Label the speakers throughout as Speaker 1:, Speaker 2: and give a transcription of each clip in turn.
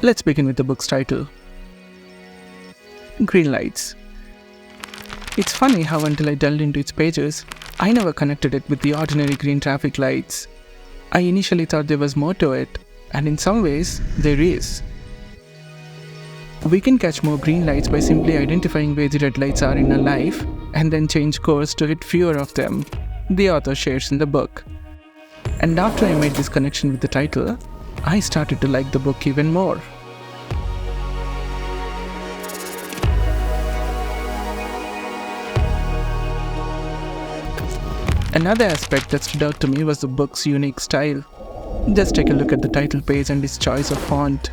Speaker 1: Let's begin with the book's title, Greenlights. It's funny how until I delved into its pages, I never connected it with the ordinary green traffic lights. I initially thought there was more to it, and in some ways, there is. We can catch more green lights by simply identifying where the red lights are in our life and then change course to hit fewer of them, the author shares in the book. And after I made this connection with the title, I started to like the book even more. Another aspect that stood out to me was the book's unique style. Just take a look at the title page and its choice of font.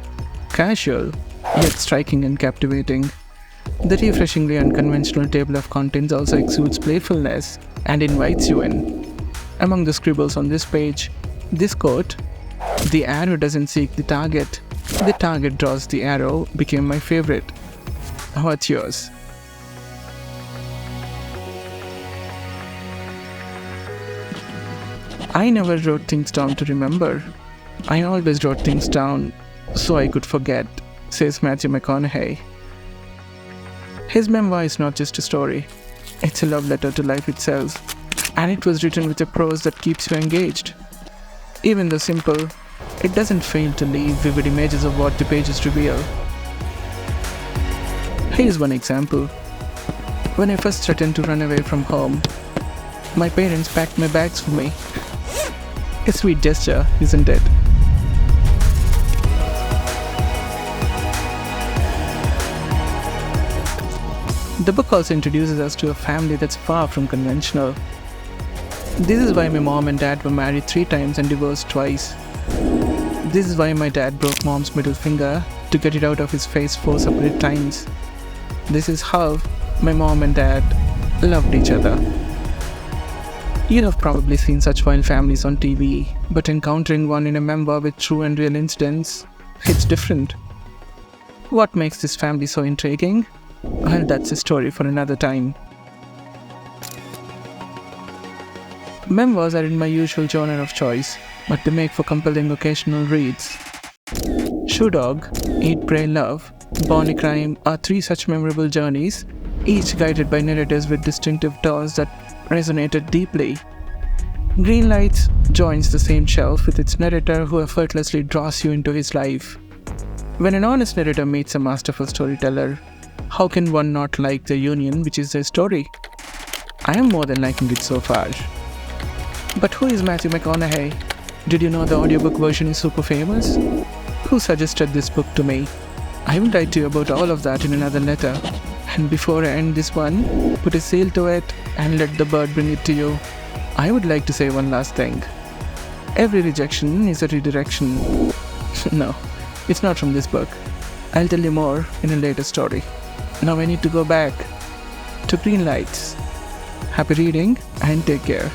Speaker 1: Casual, yet striking and captivating. The refreshingly unconventional table of contents also exudes playfulness and invites you in. Among the scribbles on this page, this quote, "The arrow doesn't seek the target draws the arrow," became my favorite. What's yours? I never wrote things down to remember. I always wrote things down so I could forget, says Matthew McConaughey. His memoir is not just a story, it's a love letter to life itself, and it was written with a prose that keeps you engaged. Even though simple, it doesn't fail to leave vivid images of what the pages reveal. Here's one example. When I first threatened to run away from home, my parents packed my bags for me. A sweet gesture, isn't it? The book also introduces us to a family that's far from conventional. This is why my mom and dad were married 3 times and divorced twice. This is why my dad broke mom's middle finger to get it out of his face 4 separate times. This is how my mom and dad loved each other. You have probably seen such wild families on TV, but encountering one in a memoir with true and real incidents, it's different. What makes this family so intriguing? Well, that's a story for another time. Memoirs are in my usual genre of choice, but they make for compelling occasional reads. Shoe Dog, Eat, Pray, Love, Born a Crime are 3 such memorable journeys, each guided by narrators with distinctive tones that resonated deeply. Greenlights joins the same shelf with its narrator who effortlessly draws you into his life. When an honest narrator meets a masterful storyteller, how can one not like the union which is their story? I am more than liking it so far. But who is Matthew McConaughey? Did you know the audiobook version is super famous? Who suggested this book to me? I will write to you about all of that in another letter. And before I end this one, put a seal to it and let the bird bring it to you. I would like to say one last thing. Every rejection is a redirection. No, it's not from this book. I'll tell you more in a later story. Now I need to go back to Greenlights. Happy reading and take care.